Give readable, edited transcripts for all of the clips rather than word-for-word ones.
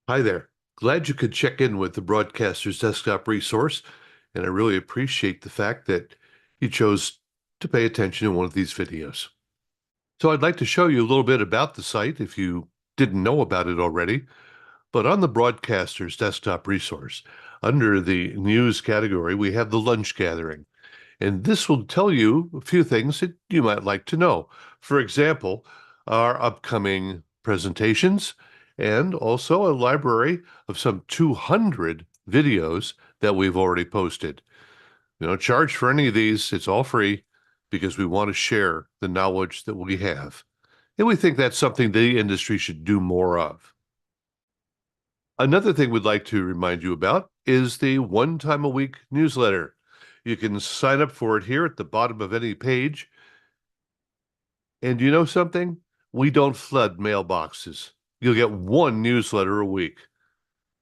Hi there. Glad you could check in with the Broadcaster's Desktop resource, and I really appreciate the fact that you chose to pay attention in one of these videos. So I'd like to show you a little bit about the site if you didn't know about it already. But on the Broadcaster's Desktop resource, under the news category, we have the lunch gathering. And this will tell you a few things that you might like to know. For example, our upcoming presentations and also a library of some 200 videos that we've already posted. You don't charge for any of these, it's all free because we want to share the knowledge that we have. And we think that's something the industry should do more of. Another thing we'd like to remind you about is the one time a week newsletter. You can sign up for it here at the bottom of any page. And you know something? We don't flood mailboxes. You'll get one newsletter a week,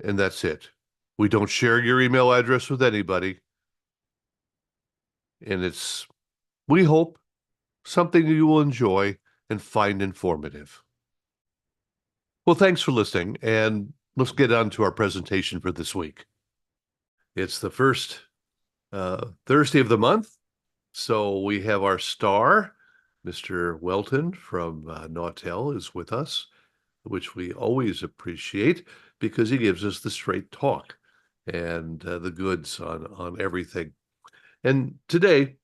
and that's it. We don't share your email address with anybody. And it's, we hope, something you will enjoy and find informative. Well, thanks for listening, and let's get on to our presentation for this week. It's the first Thursday of the month, so we have our star, Mr. Welton from Nautel, is with us, which we always appreciate because he gives us the straight talk and the goods on everything. And today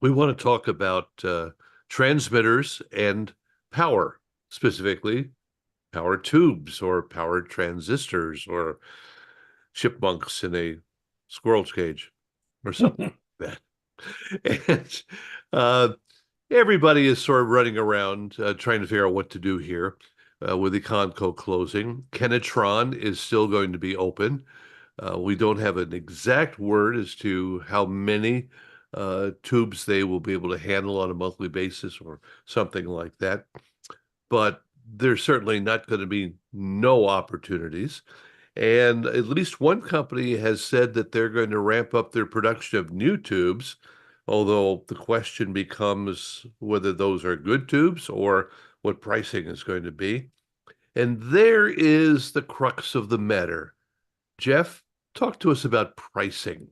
we want to talk about transmitters and power, specifically power tubes or power transistors or chipmunks in a squirrel's cage or something like that. And uh, everybody is sort of running around trying to figure out what to do here with the Conco closing. Kenetron is still going to be open. We don't have an exact word as to how many tubes they will be able to handle on a monthly basis or something like that. But there's certainly not going to be no opportunities. And at least one company has said that they're going to ramp up their production of new tubes, although the question becomes whether those are good tubes or what pricing is going to be. And there is the crux of the matter. Jeff, talk to us about pricing.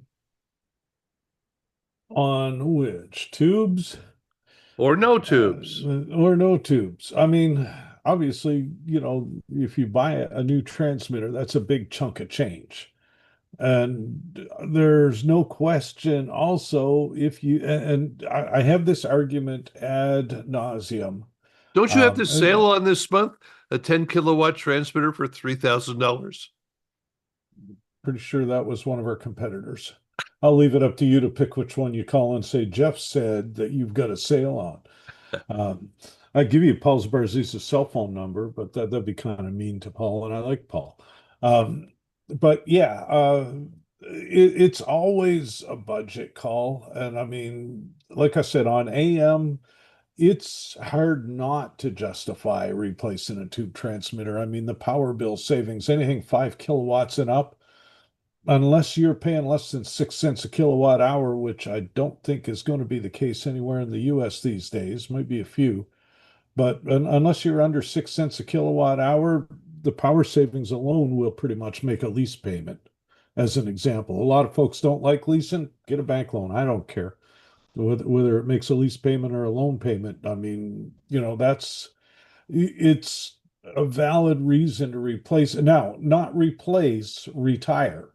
On which tubes Or no tubes. or no tubes? I mean, obviously, if you buy a new transmitter, that's a big chunk of change. And there's no question also if you and I have this argument ad nauseum. Don't you have the sale And on this month? A 10 kilowatt transmitter for $3,000. pretty sure that was one of our competitors. I'll leave it up to you to pick which one you call and say Jeff said that you've got a sale on. Um, I'd give you Paul's Barziz's cell phone number, but that'd be kind of mean to Paul, and I like Paul. But yeah, it's always a budget call. And I mean, like I said, on AM, it's hard not to justify replacing a tube transmitter. I mean, the power bill savings, anything 5 kilowatts and up, unless you're paying less than 6 cents a kilowatt hour, which I don't think is going to be the case anywhere in the US these days, might be a few. But unless you're under 6 cents a kilowatt hour, the power savings alone will pretty much make a lease payment. As an example, a lot of folks don't like leasing, get a bank loan. I don't care whether it makes a lease payment or a loan payment. I mean, it's a valid reason to replace it. Now, not replace, retire.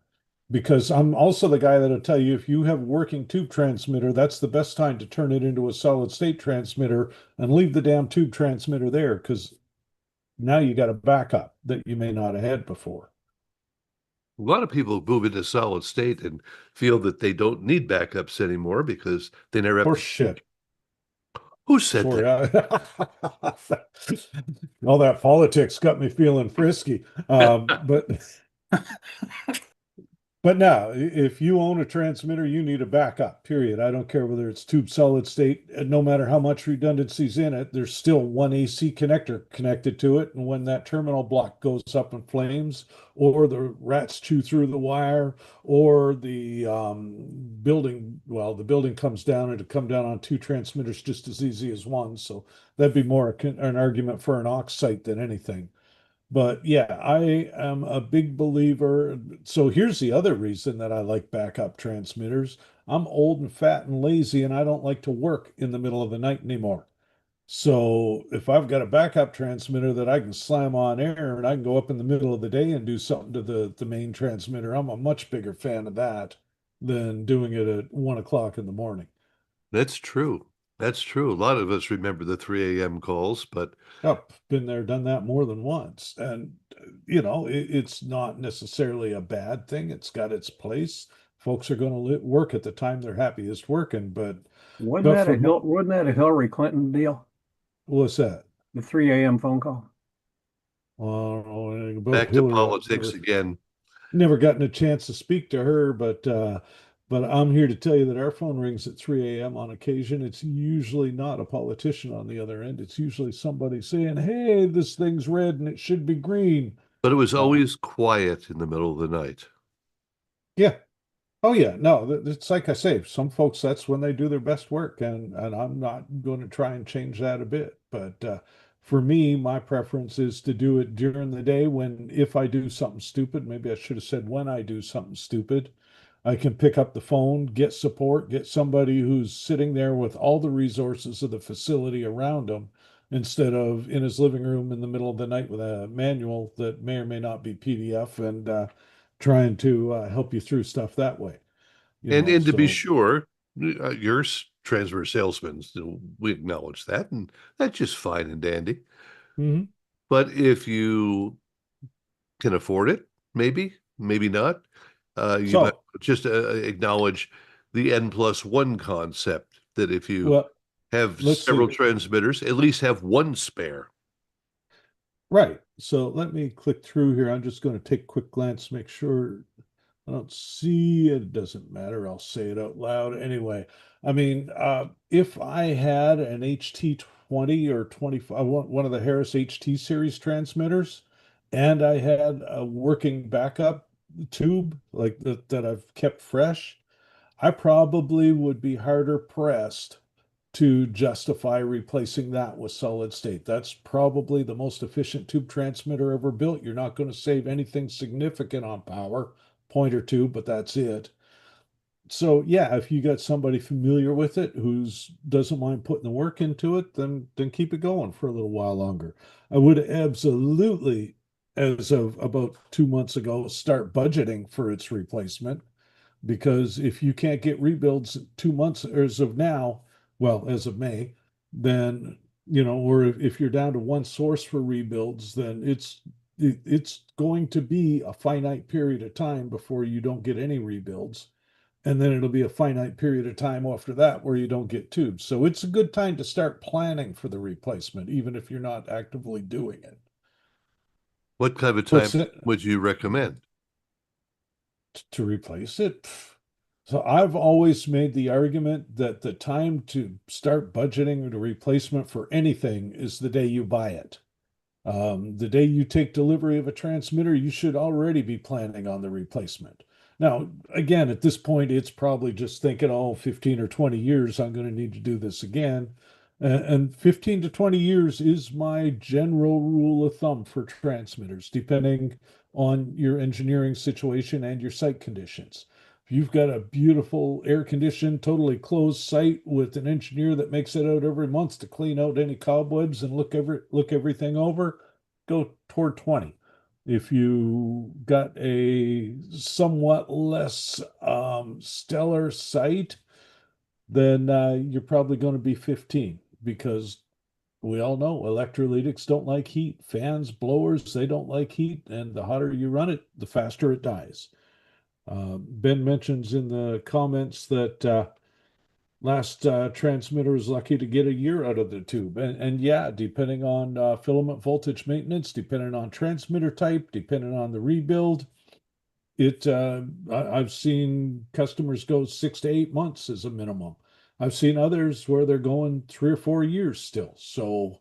Because I'm also the guy that'll tell you if you have a working tube transmitter, that's the best time to turn it into a solid state transmitter and leave the damn tube transmitter there because now you got a backup that you may not have had before. A lot of people move into solid state and feel that they don't need backups anymore because they never have Horse to shit. think. Who said Sorry. that? All that politics got me feeling frisky. But But now, if you own a transmitter, you need a backup, period. I don't care whether it's tube solid state, no matter how much redundancy's in it, there's still one AC connector connected to it. And when that terminal block goes up in flames, or the rats chew through the wire, or the building comes down, and it come down on two transmitters just as easy as one. So that'd be more an argument for an aux site than anything. But yeah, I am a big believer. So here's the other reason that I like backup transmitters. I'm old and fat and lazy, and I don't like to work in the middle of the night anymore. So if I've got a backup transmitter that I can slam on air and I can go up in the middle of the day and do something to the main transmitter, I'm a much bigger fan of that than doing it at 1 o'clock in the morning. That's true. That's true. A lot of us remember the 3 a.m. calls, but I've been there, done that more than once. And, it's not necessarily a bad thing. It's got its place. Folks are going to work at the time they're happiest working, but for Wasn't that a Hillary Clinton deal? what's that? The 3 a.m. phone call? Well, I don't know anything about back to Hillary. I've politics again. never gotten a chance to speak to her, but I'm here to tell you that our phone rings at 3 a.m. on occasion. It's usually not a politician on the other end. It's usually somebody saying, "Hey, this thing's red and it should be green." But it was Uh, always quiet in the middle of the night. yeah. Oh yeah. No, it's like I say, some folks that's when they do their best work, and I'm not going to try and change that a bit. But for me, my preference is to do it during the day when if I do something stupid, maybe I should have said when I do something stupid. I can pick up the phone, get support, get somebody who's sitting there with all the resources of the facility around him instead of in his living room in the middle of the night with a manual that may or may not be PDF and trying to help you through stuff that way. And to be So sure, you're transfer salesmen, so we acknowledge that, and that's just fine and dandy. mhm. But if you can afford it, maybe not. You might So just acknowledge the N+1 concept that if you well, have let's several see. transmitters, at least have one spare. Right. So let me click through here. I'm just going to take a quick glance, make sure I don't see it. It doesn't matter. I'll say it out loud anyway. I mean, if I had an HT20 or 25, I want one of the Harris HT series transmitters, and I had a working backup tube like that I've kept fresh, I probably would be harder pressed to justify replacing that with solid state. That's probably the most efficient tube transmitter ever built. You're not going to save anything significant on power, point or two, but that's it. So yeah, if you got somebody familiar with it who's doesn't mind putting the work into it, then keep it going for a little while longer. I would absolutely, as of about 2 months ago, start budgeting for its replacement because if you can't get rebuilds 2 months as of now, well, as of May, then or if you're down to one source for rebuilds, then it's going to be a finite period of time before you don't get any rebuilds. And then it'll be a finite period of time after that where you don't get tubes. So it's a good time to start planning for the replacement, even if you're not actively doing it. What kind of time What's it? would you recommend? To replace it. So I've always made the argument that the time to start budgeting the replacement for anything is the day you buy it. The day you take delivery of a transmitter, you should already be planning on the replacement. Now, again, at this point, it's probably just thinking, oh, 15 or 20 years, I'm going to need to do this again. And 15 to 20 years is my general rule of thumb for transmitters, depending on your engineering situation and your site conditions. If you've got a beautiful air conditioned, totally closed site with an engineer that makes it out every month to clean out any cobwebs and look everything over, go toward 20. If you got a somewhat less stellar site, then you're probably going to be 15 because we all know electrolytics don't like heat. Fans, blowers, they don't like heat. And the hotter you run it, the faster it dies. Ben mentions in the comments that last transmitter was lucky to get a year out of the tube. And yeah, depending on filament voltage maintenance, depending on transmitter type, depending on the rebuild, I've seen customers go 6 to 8 months as a minimum. I've seen others where they're going 3 or 4 years still. So,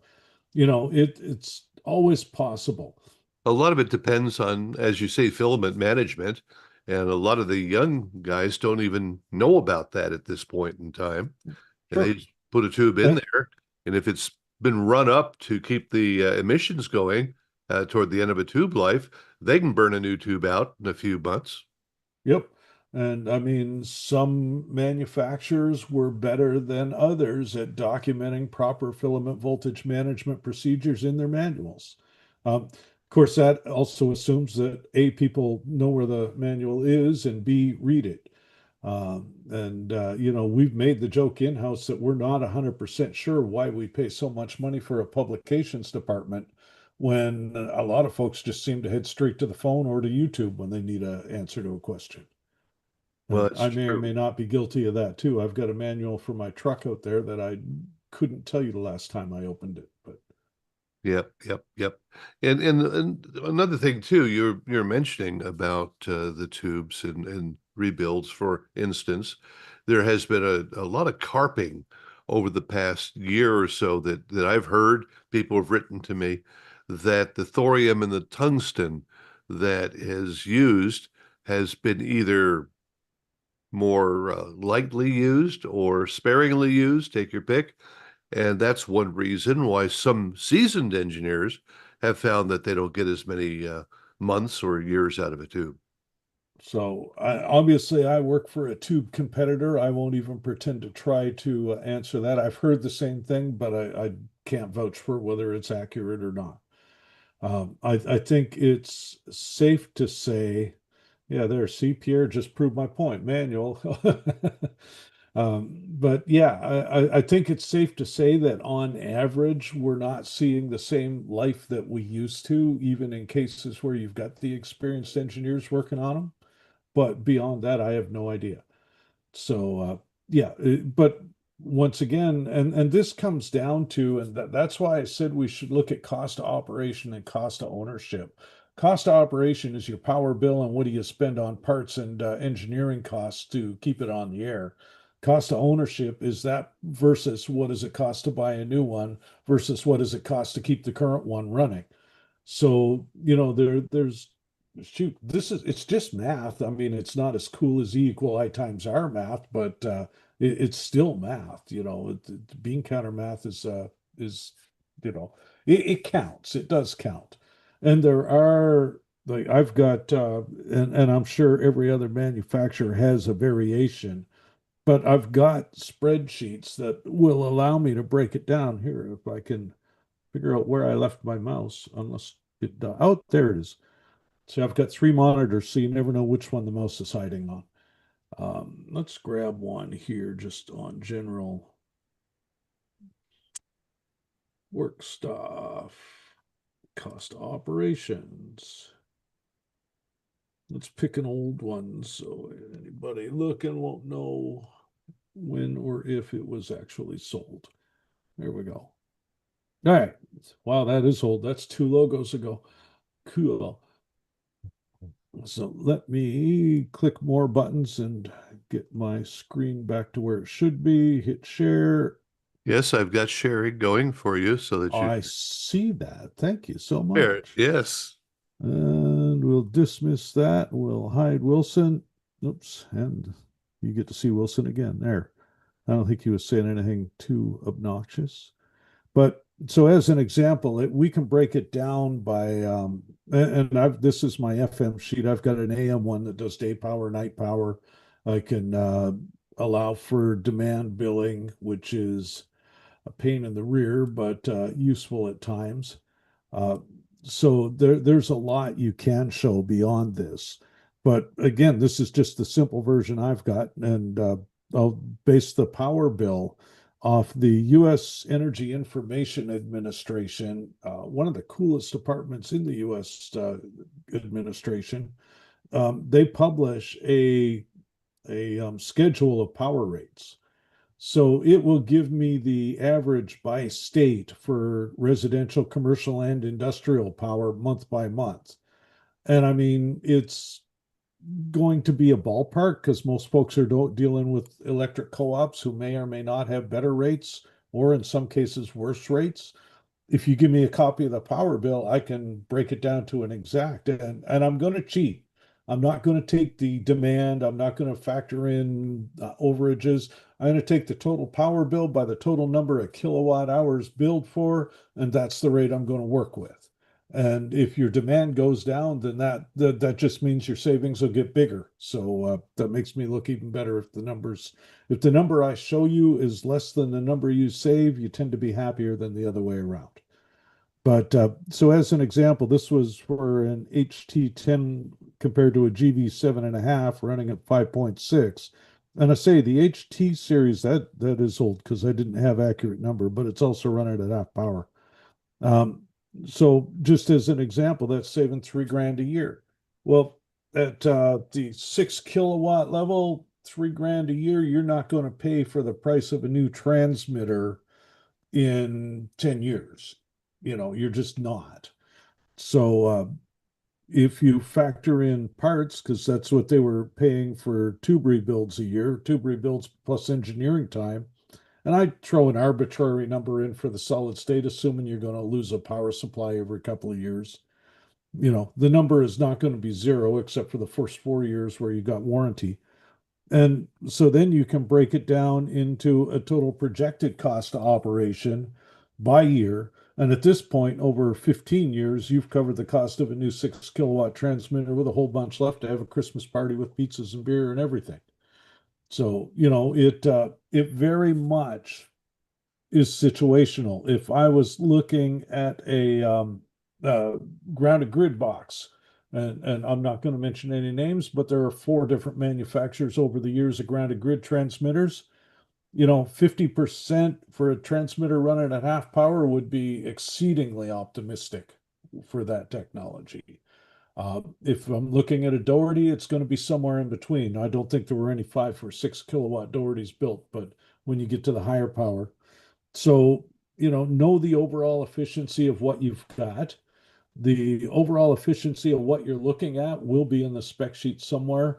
it's always possible. A lot of it depends on, as you say, filament management. And a lot of the young guys don't even know about that at this point in time. And they Sure. just put a tube in And there. And if it's been run up to keep the emissions going, toward the end of a tube life, they can burn a new tube out in a few months. Yep. And I mean, some manufacturers were better than others at documenting proper filament voltage management procedures in their manuals. Of course, that also assumes that A, people know where the manual is, and B, read it. We've made the joke in-house that we're not 100% sure why we pay so much money for a publications department when a lot of folks just seem to head straight to the phone or to YouTube when they need an answer to a question. Well, And that's I may or true. may not be guilty of that too. I've got a manual for my truck out there that I couldn't tell you the last time I opened it, but Yep, yep, yep. And another thing too, you're mentioning about the tubes and rebuilds, for instance, there has been a lot of carping over the past year or so that I've heard. People have written to me that the thorium and the tungsten that is used has been either more lightly used or sparingly used, take your pick. And that's one reason why some seasoned engineers have found that they don't get as many months or years out of a tube. obviously I work for a tube competitor. I won't even pretend to try to answer that. I've heard the same thing, but I can't vouch for whether it's accurate or not. I think it's safe to say, yeah, there, see, Pierre just proved my point. Manual. But yeah, I think it's safe to say that on average, we're not seeing the same life that we used to, even in cases where you've got the experienced engineers working on them. But beyond that, I have no idea. But once again, and this comes down to, and that's why I said we should look at cost of operation and cost of ownership. Cost of operation is your power bill and what do you spend on parts and engineering costs to keep it on the air. Cost of ownership is that versus what does it cost to buy a new one versus what does it cost to keep the current one running. So, there's shoot, it's just math. I mean, it's not as cool as E equal I times R math, but it's still math. Bean counter math is it counts. It does count. And there are like I've got and I'm sure every other manufacturer has a variation, but I've got spreadsheets that will allow me to break it down here if I can figure out where I left my mouse, unless oh, there it is. So I've got three monitors, so you never know which one the mouse is hiding on. Let's grab one here just on general work stuff, cost operations. Let's pick an old one so anybody looking won't know when or if it was actually sold. There we go. All right. Wow, that is old. That's 2 logos ago. Cool. So let me click more buttons and get my screen back to where it should be. Hit share. Yes, I've got sharing going for you so that you I see that. Thank you so share it. much. Yes. And we'll dismiss that. We'll hide Wilson. Oops. And you get to see Wilson again there. I don't think he was saying anything too obnoxious. But so as an example, we can break it down by and I've this is my FM sheet. I've got an AM one that does day power, night power. I can allow for demand billing, which is a pain in the rear, but useful at times. Uh, so there's a lot you can show beyond this. But again, this is just the simple version I've got, and I'll base the power bill off the U.S. Energy Information Administration, one of the coolest departments in the U.S. Administration. They publish a schedule of power rates. So it will give me the average by state for residential, commercial, and industrial power month by month. And I mean, it's going to be a ballpark because most folks are dealing with electric co-ops who may or may not have better rates or in some cases worse rates. If you give me a copy of the power bill, I can break it down to an exact, and I'm going to cheat. I'm not going to take the demand. I'm not going to factor in overages. I'm going to take the total power bill by the total number of kilowatt hours billed for, and that's the rate I'm going to work with. And if your demand goes down, then that just means your savings will get bigger. So that makes me look even better if if the number I show you is less than the number you save, you tend to be happier than the other way around. But so as an example, this was for an HT10 compared to a GV7.5 running at 5.6. And I say the HT series, that is old because I didn't have accurate number, but it's also running at half power. Um, so just as an example, that's saving 3 grand a year. Well, at the 6 kilowatt level, 3 grand a year, you're not going to pay for the price of a new transmitter in 10 years. You're just not. So if you factor in parts, because that's what they were paying for tube rebuilds a year, tube rebuilds plus engineering time, and I throw an arbitrary number in for the solid state, assuming you're going to lose a power supply every couple of years. The number is not going to be zero except for the first 4 years where you got warranty. And so then you can break it down into a total projected cost of operation by year. And at this point, over 15 years, you've covered the cost of a new 6 kilowatt transmitter with a whole bunch left to have a Christmas party with pizzas and beer and everything. So, it very much is situational. If I was looking at a uh, grounded grid box, and I'm not going to mention any names, but there are 4 different manufacturers over the years of grounded grid transmitters. 50% for a transmitter running at half power would be exceedingly optimistic for that technology. If I'm looking at a Doherty, it's going to be somewhere in between. I don't think there were any 5 or 6 kilowatt Dohertys built, but when you get to the higher power, so, know the overall efficiency of what you've got. The overall efficiency of what you're looking at will be in the spec sheet somewhere.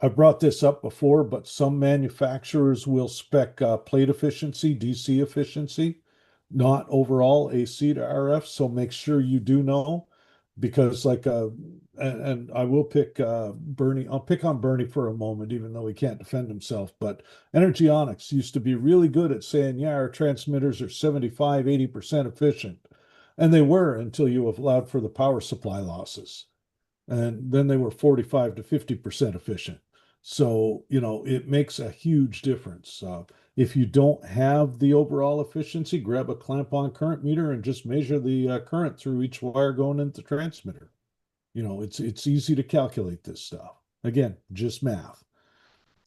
I brought this up before, but some manufacturers will spec plate efficiency, DC efficiency, not overall AC to RF. So make sure you do know, because and I will pick Bernie. I'll pick on Bernie for a moment, even though he can't defend himself. But Energyonics used to be really good at saying, yeah, our transmitters are 75, 80% efficient. And they were until you allowed for the power supply losses. And then they were 45 to 50% efficient. So, it makes a huge difference. If you don't have the overall efficiency, grab a clamp on current meter and just measure the current through each wire going into the transmitter. It's easy to calculate this stuff. Again, just math.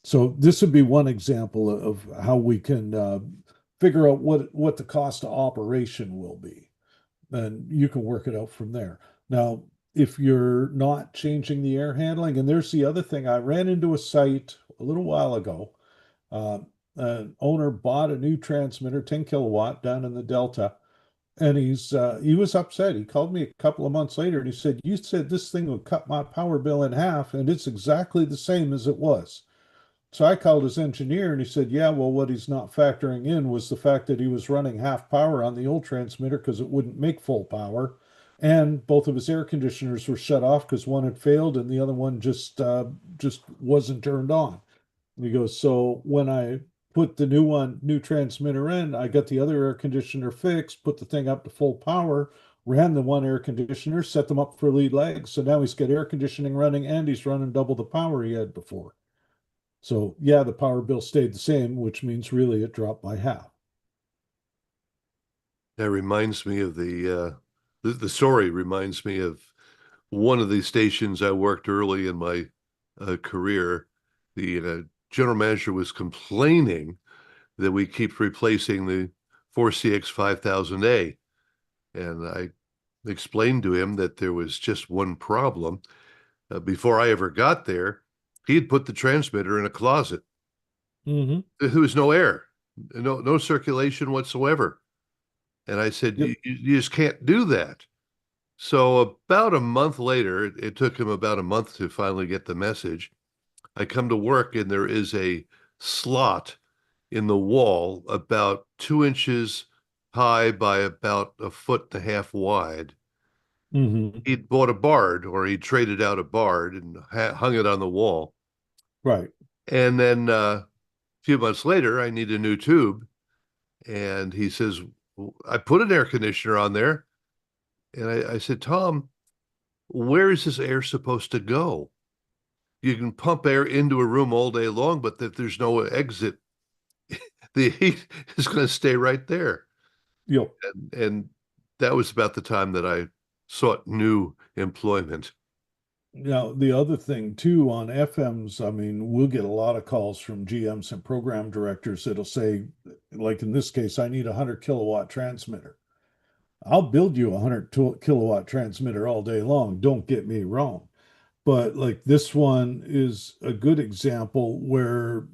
So this would be one example of how we can figure out what the cost of operation will be, and you can work it out from there. Now, if you're not changing the air handling, and there's the other thing, I ran into a site a little while ago. Uh, an owner bought a new transmitter, 10 kilowatt, down in the Delta, and he was upset. He called me a couple of months later and he said, "You said this thing would cut my power bill in half, and it's exactly the same as it was." So I called his engineer and he said, "Yeah, well, what he's not factoring in was the fact that he was running half power on the old transmitter because it wouldn't make full power. And both of his air conditioners were shut off because one had failed and the other one just wasn't turned on." And he goes, "So when I put the new transmitter in, I got the other air conditioner fixed, put the thing up to full power, ran the one air conditioner, set them up for lead legs. So now he's got air conditioning running and he's running double the power he had before." So yeah, the power bill stayed the same, which means really it dropped by half. That reminds me of the story reminds me of one of the stations I worked early in my career. The general manager was complaining that we keep replacing the 4CX 5000A. And I explained to him that there was just one problem. Before I ever got there, he had put the transmitter in a closet. Mm-hmm. There was no air, no circulation whatsoever. And I said, Yep. you just can't do that. So about a month later, it took him about a month to finally get the message. I come to work and there is a slot in the wall about 2 inches high by about a foot and a half wide. Mm-hmm. He'd bought a Bard, or he traded out a Bard and hung it on the wall. Right. And then a few months later, I need a new tube. And he says, "I put an air conditioner on there." And I said, Tom, where is this air supposed to go? You can pump air into a room all day long, but if there's no exit, the heat is going to stay right there. Yep. And that was about the time that I sought new employment. Now, the other thing too on FMs, I mean, we'll get a lot of calls from GMs and program directors that'll say, like in this case, I need a 100 kilowatt transmitter. I'll build you a 100 kilowatt transmitter all day long. Don't get me wrong. But like this one is a good example where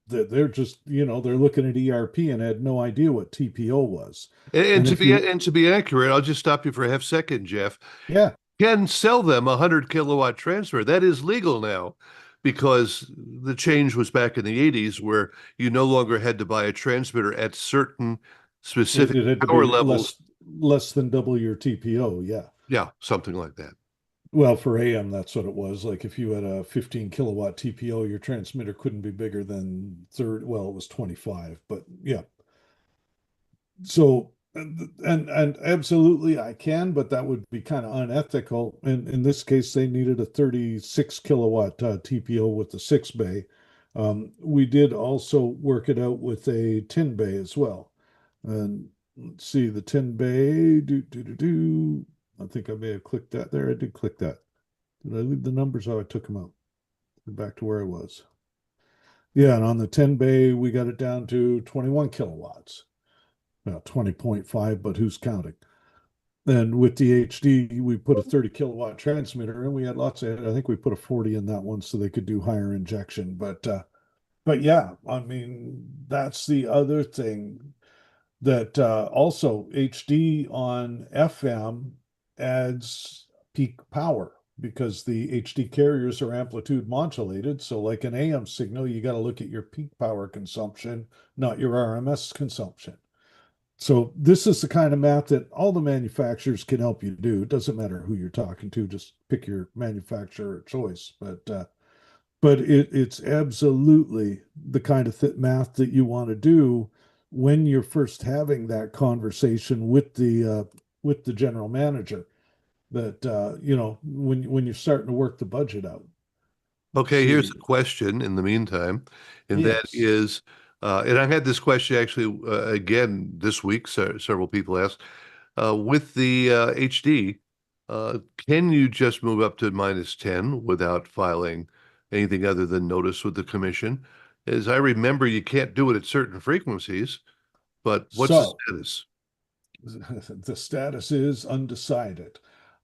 they're just, they're looking at ERP and had no idea what TPO was. And And to if be you, and to be accurate, I'll just stop you for a half second, Jeff. yeah, Can sell them a 100 kilowatt transfer. That is legal now because the change was back in the 80s where you no longer had to buy a transmitter at certain specific it had to power be levels. less than double your TPO. Yeah. Yeah, something like that. Well, for AM, that's what it was. Like if you had a 15 kilowatt TPO, your transmitter couldn't be bigger than well, it was 25, but yeah. So, and absolutely I can, but that would be kind of unethical. And in this case, they needed a 36 kilowatt TPO with the 6 bay. We did also work it out with a 10 bay as well. And let's see, the 10 bay, I think I may have clicked that there. I did click that. Did I leave the numbers? Oh, I took them out. Back to where I was. Yeah, and on the 10 bay, we got it down to 21 kilowatts. Well, 20.5, but who's counting? And with the HD, we put a 30 kilowatt transmitter, and we had lots of, I think we put a 40 in that one so they could do higher injection. But yeah, I mean, that's the other thing that also HD on FM adds peak power because the HD carriers are amplitude modulated. So, like an AM signal, you got to look at your peak power consumption, not your RMS consumption. So, this is the kind of math that all the manufacturers can help you do. It doesn't matter who you're talking to, just pick your manufacturer of choice. But it's absolutely the kind of math that you want to do when you're first having that conversation with the general manager. That when you're starting to work the budget out. Okay, here's See, a question in the meantime, and that yes. is, and I had this question actually again this week. Several people asked, with the HD, can you just move up to -10 without filing anything other than notice with the commission? As I remember, you can't do it at certain frequencies, but what's the So status? the status is undecided.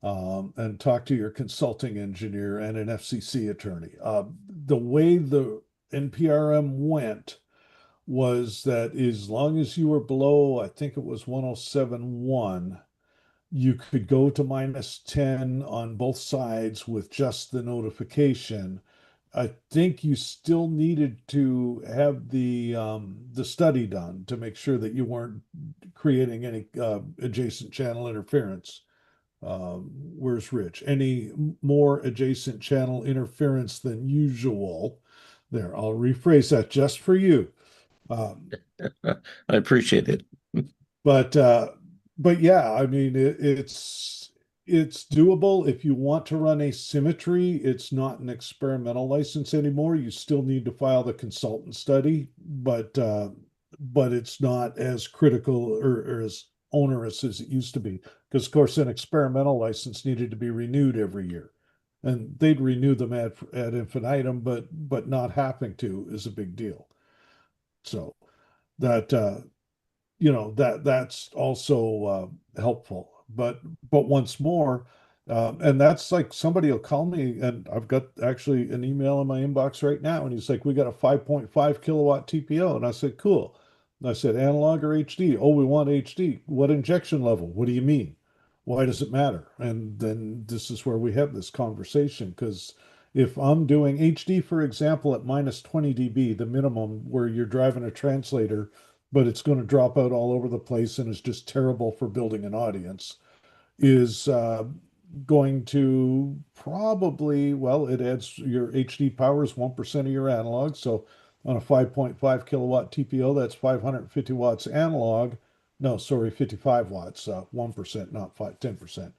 And talk to your consulting engineer and an FCC attorney. The way the NPRM went was that as long as you were below, I think it was 107.1, you could go to -10 on both sides with just the notification. I think you still needed to have the study done to make sure that you weren't creating any adjacent channel interference. Where's Rich? Any more adjacent channel interference than usual? There, I'll rephrase that just for you. Um, I appreciate it. but but yeah, I mean it's doable if you want to run asymmetry. It's not an experimental license anymore. You still need to file the consultant study, but it's not as critical or as onerous as it used to be. Because of course, an experimental license needed to be renewed every year, and they'd renew them ad infinitum, but not having to is a big deal. So that that's also helpful. But once more, and that's like somebody will call me, and I've got actually an email in my inbox right now, and he's like, "We got a 5.5 kilowatt TPO," and I said, "Cool." And I said, "Analog or HD?" "Oh, we want HD." "What injection level?" "What do you mean? Why does it matter?" And then this is where we have this conversation because if I'm doing HD, for example, at -20 dB, the minimum where you're driving a translator but it's going to drop out all over the place and is just terrible for building an audience, is going to probably, well, it adds your HD power is 1% of your analog. So on a 5.5 kilowatt TPO, that's 550 watts analog. No, sorry, 55 watts, 1%, not 10%.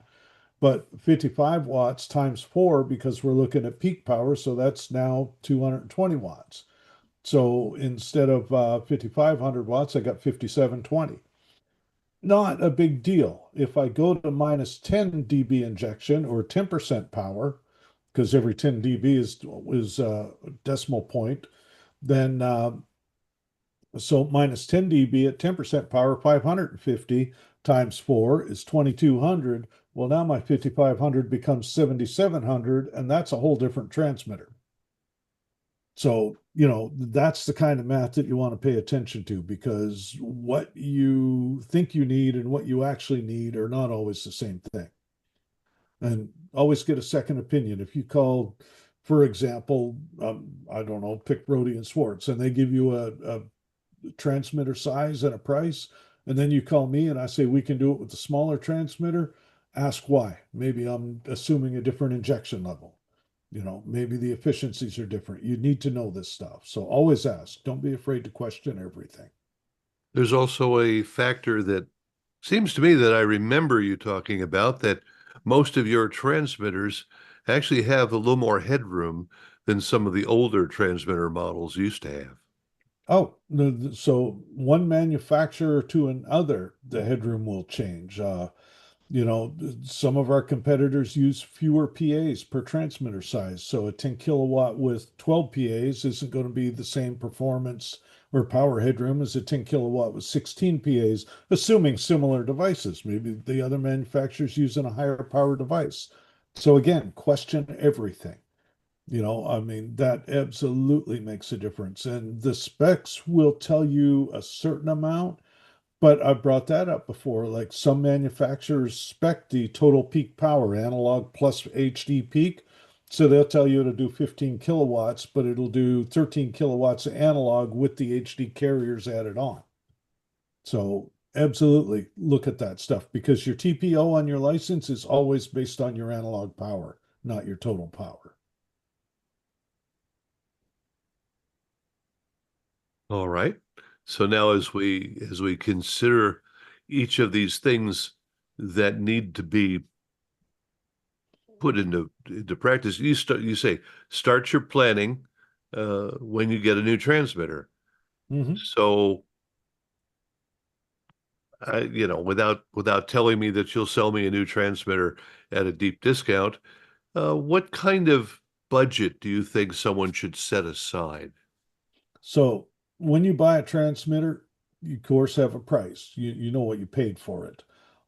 but 55 watts times 4 because we're looking at peak power, so that's now 220 watts. So instead of 5,500 watts, I got 5,720. Not a big deal. If I go to minus 10 dB injection or 10% power, because every 10 dB is a decimal point, then so minus 10 dB at 10% power, 550 times 4 is 2,200. Well, now my 5,500 becomes 7,700, and that's a whole different transmitter. So, that's the kind of math that you want to pay attention to, because what you think you need and what you actually need are not always the same thing. And always get a second opinion. If you call, for example, I don't know, pick Brody and Swartz, and they give you a transmitter size and a price, and then you call me and I say we can do it with the smaller transmitter, ask why. Maybe I'm assuming a different injection level. Maybe the efficiencies are different. You need to know this stuff. So always ask. Don't be afraid to question everything. There's also a factor that seems to me that I remember you talking about, that most of your transmitters actually have a little more headroom than some of the older transmitter models used to have. Oh, so one manufacturer to another, the headroom will change. Some of our competitors use fewer PAs per transmitter size. So a 10 kilowatt with 12 PAs isn't going to be the same performance or power headroom as a 10 kilowatt with 16 PAs, assuming similar devices. Maybe the other manufacturer's using a higher power device. So again, question everything. That absolutely makes a difference. And the specs will tell you a certain amount, but I brought that up before. Like some manufacturers spec the total peak power, analog plus HD peak. So they'll tell you it'll do 15 kilowatts, but it'll do 13 kilowatts of analog with the HD carriers added on. So absolutely look at that stuff, because your TPO on your license is always based on your analog power, not your total power. All right. So now as we consider each of these things that need to be put into practice, you say start your planning when you get a new transmitter. Mm-hmm. So without telling me that you'll sell me a new transmitter at a deep discount, what kind of budget do you think someone should set aside? So when you buy a transmitter, you of course have a price. You know what you paid for it.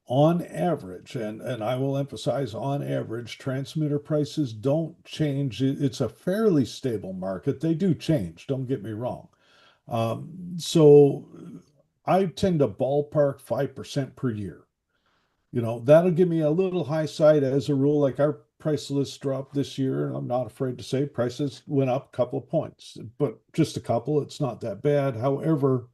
On average, and I will emphasize on average, transmitter prices don't change. It's a fairly stable market. They do change, don't get me wrong. So I tend to ballpark 5% per year. That'll give me a little high side as a rule. Like our price list dropped this year, and I'm not afraid to say prices went up a couple of points, but just a couple. It's not that bad. However,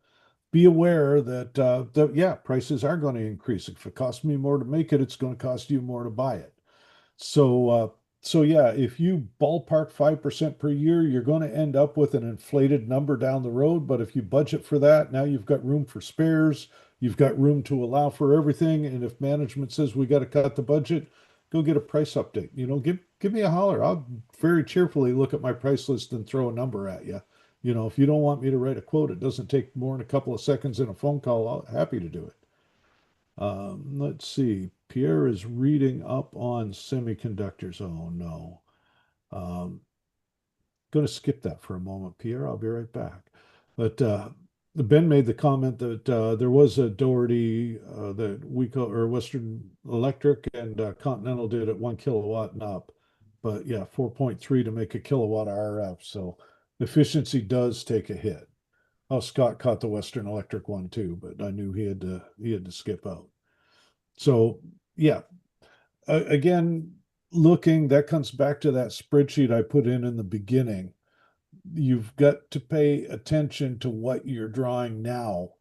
be aware that yeah, prices are going to increase. If it costs me more to make it, it's going to cost you more to buy it. So yeah, if you ballpark 5% per year, you're going to end up with an inflated number down the road. But if you budget for that, now you've got room for spares. You've got room to allow for everything. And if management says we got to cut the budget, go get a price update. Give me a holler. I'll very cheerfully look at my price list and throw a number at you. If you don't want me to write a quote, it doesn't take more than a couple of seconds in a phone call. I'm happy to do it. Let's see. Pierre is reading up on semiconductors. Oh no. Going to skip that for a moment, Pierre. I'll be right back. But Ben made the comment that there was a Doherty that we call, or Western Electric, and Continental did at 1 kilowatt and up. But yeah, 4.3 to make a kilowatt RF. So efficiency does take a hit. Oh, Scott caught the Western Electric one too, but I knew he had to skip out. So yeah, again, that comes back to that spreadsheet I put in the beginning. You've got to pay attention to what you're drawing now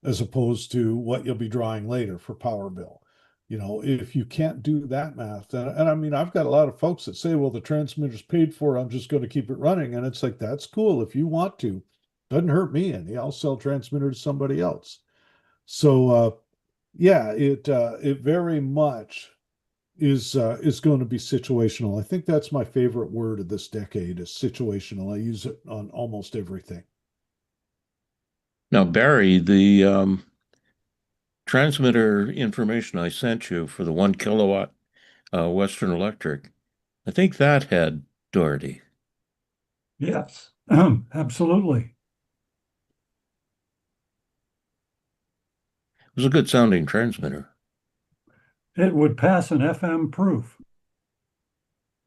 as opposed to what you'll be drawing later for power bill. If you can't do that math, and I mean, I've got a lot of folks that say, well, the transmitter's paid for, I'm just going to keep it running. And it's like, that's cool if you want to. Doesn't hurt me any. I'll sell transmitter to somebody else. So yeah, it very much is going to be situational. I think that's my favorite word of this decade is situational. I use it on almost everything. Now, Barry, the transmitter information I sent you for the 1 kilowatt Western Electric, I think that had Doherty. Yes, absolutely. It was a good sounding transmitter. It would pass an FM proof.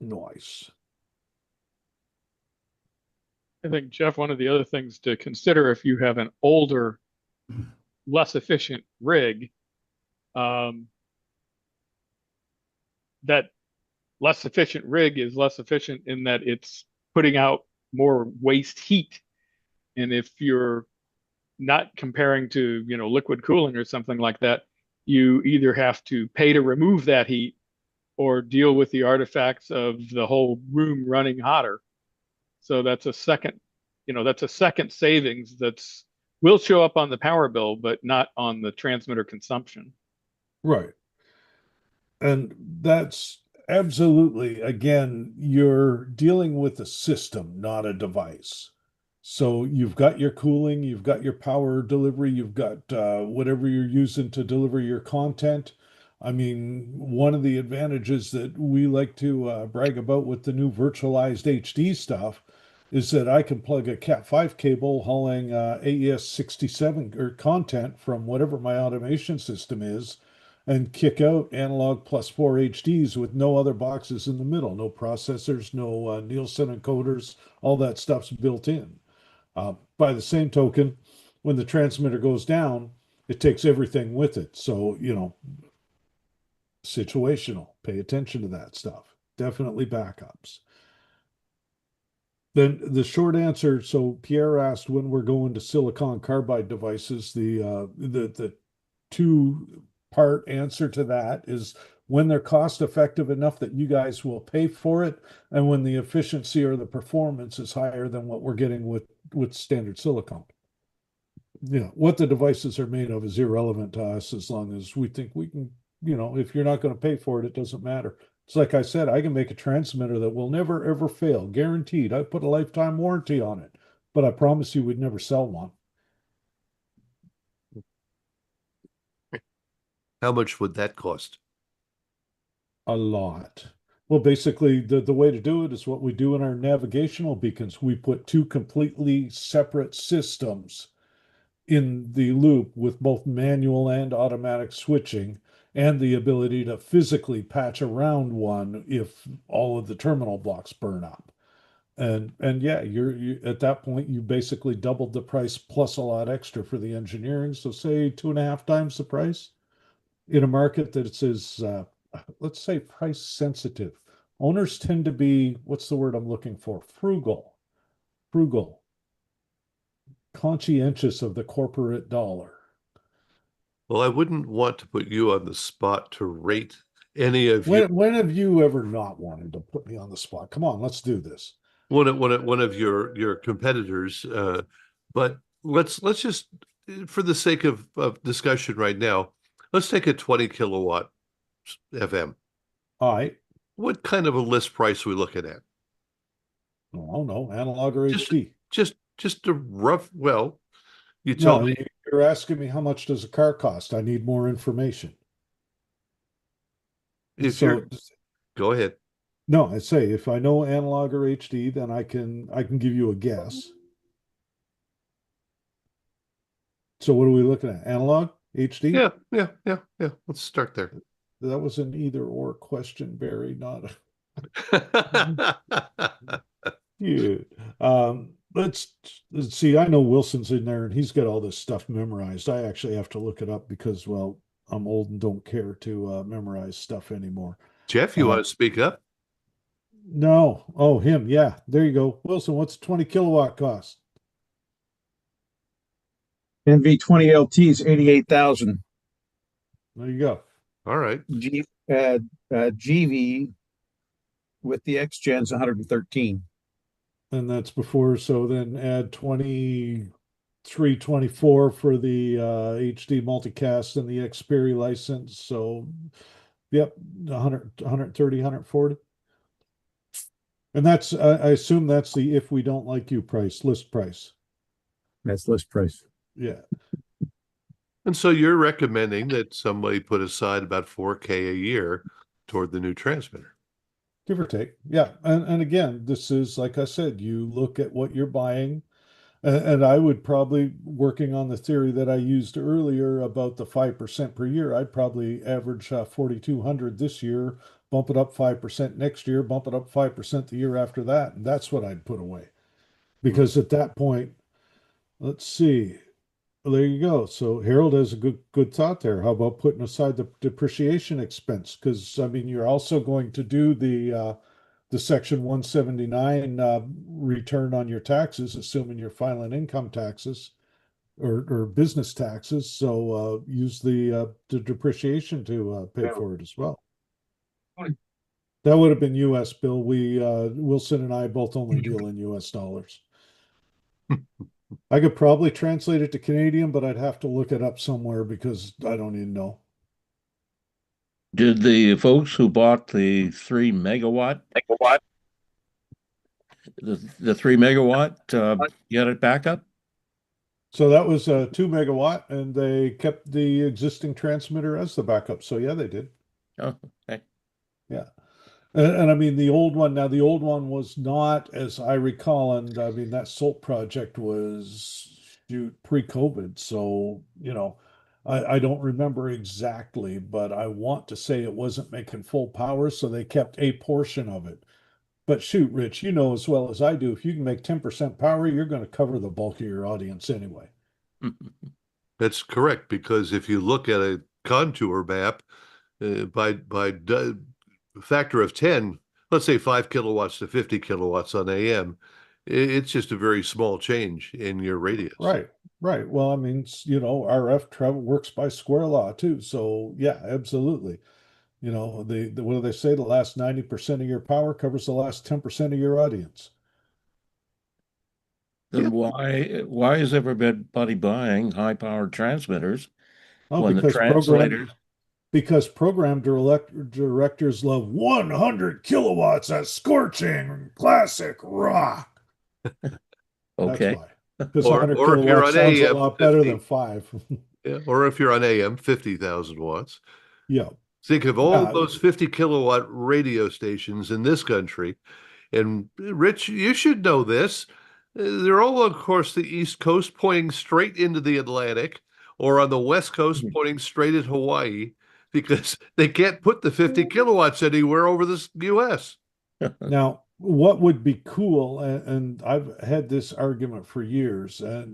Nice. I think, Jeff, one of the other things to consider if you have an older, less efficient rig, that less efficient rig is less efficient in that it's putting out more waste heat. And if you're not comparing to, liquid cooling or something like that, you either have to pay to remove that heat or deal with the artifacts of the whole room running hotter. So that's a second savings that's will show up on the power bill, but not on the transmitter consumption. Right. And that's absolutely, again, you're dealing with a system, not a device. So you've got your cooling, you've got your power delivery, you've got whatever you're using to deliver your content. I mean, one of the advantages that we like to brag about with the new virtualized HD stuff is that I can plug a Cat5 cable hauling AES 67 or content from whatever my automation system is and kick out analog plus 4 HDs with no other boxes in the middle, no processors, no Nielsen encoders, all that stuff's built in. By the same token, when the transmitter goes down, it takes everything with it. So, situational, pay attention to that stuff. Definitely backups. Then the short answer, so Pierre asked when we're going to silicon carbide devices. The two-part answer to that is when they're cost effective enough that you guys will pay for it, and when the efficiency or the performance is higher than what we're getting with standard silicon. What the devices are made of is irrelevant to us as long as we think we can, if you're not going to pay for it, it doesn't matter. It's like I said, I can make a transmitter that will never ever fail, guaranteed. I put a lifetime warranty on it, but I promise you we'd never sell one. How much would that cost? A lot. Well, basically, the way to do it is what we do in our navigational beacons. We put two completely separate systems in the loop with both manual and automatic switching and the ability to physically patch around one if all of the terminal blocks burn up. And yeah, you at that point you basically doubled the price plus a lot extra for the engineering. So say 2.5 times the price in a market that says let's say price sensitive. Owners tend to be, what's the word I'm looking for? Frugal, conscientious of the corporate dollar. Well, I wouldn't want to put you on the spot to rate any of you. When have you ever not wanted to put me on the spot? Come on, let's do this. One of your competitors, but let's just, for the sake of discussion right now, let's take a 20 kilowatt FM. All right. What kind of a list price are we looking at? Oh no, analog or Just- HD. Just a rough. Well, you tell me. You're asking me how much does a car cost? I need more information. Go ahead. No, I say if I know analog or HD, then I can give you a guess. So what are we looking at? Analog, HD? Yeah. Let's start there. That was an either or question, Barry, not yeah. Let's see. I know Wilson's in there and he's got all this stuff memorized. I actually have to look it up because, well, I'm old and don't care to memorize stuff anymore. Jeff, you want to speak up? No. Oh, him. Yeah. There you go. Wilson, what's 20 kilowatt cost? NV20 LT is 88,000. There you go. All right. GV with the X-Gens 113. And that's before. So then add 23, 24 for the HD multicast and the Xperi license. So Yep, 100, 130, 140. And that's, I assume that's the if we don't like you price, list price. That's list price. Yeah. And so you're recommending that somebody put aside about 4K a year toward the new transmitter. Give or take. Yeah. And again, this is, like I said, you look at what you're buying. And I would probably, working on the theory that I used earlier about the 5% per year, I'd probably average 4,200 this year, bump it up 5% next year, bump it up 5% the year after that. And that's what I'd put away. Because at that point, let's see. Well, there you go. So Harold has a good thought there. How about putting aside the depreciation expense? Because I mean, you're also going to do the section 179 return on your taxes, assuming you're filing income taxes or business taxes. So use the depreciation to pay for it as well. That would have been US, Bill. We Wilson and I both only deal in US dollars. I could probably translate it to Canadian, but I'd have to look it up somewhere because I don't even know. Did the folks who bought the 3 megawatt, the 3 megawatt, get it back up? So that was a 2 megawatt, and they kept the existing transmitter as the backup. So yeah, they did. Oh, okay. Yeah. And I mean, the old one, now the old one was not, as I recall, and I mean, that SOLT project was shoot pre-COVID. So, I don't remember exactly, but I want to say it wasn't making full power. So they kept a portion of it. But shoot, Rich, you know as well as I do, if you can make 10% power, you're going to cover the bulk of your audience anyway. That's correct, because if you look at a contour map, by factor of 10, let's say 5 kilowatts to 50 kilowatts on AM, it's just a very small change in your radius. Right, right. Well, I mean, RF travel works by square law too. So yeah, absolutely. What do they say? The last 90% of your power covers the last 10% of your audience. Then why is everybody buying high-powered transmitters Oh, when the translators? because directors love 100 kilowatts at scorching classic rock. Okay. That's why. Because Or 100 if you're kilowatts on sounds a AM, lot better 50. than 5. Yeah, or if you're on AM, 50,000 watts. Yeah. Think of all Yeah. those 50 kilowatt radio stations in this country. And Rich, you should know this. They're all, of course, the East Coast pointing straight into the Atlantic, or on the West Coast pointing straight at Hawaii, because they can't put the 50 kilowatts anywhere over the US. Now, what would be cool, and I've had this argument for years, and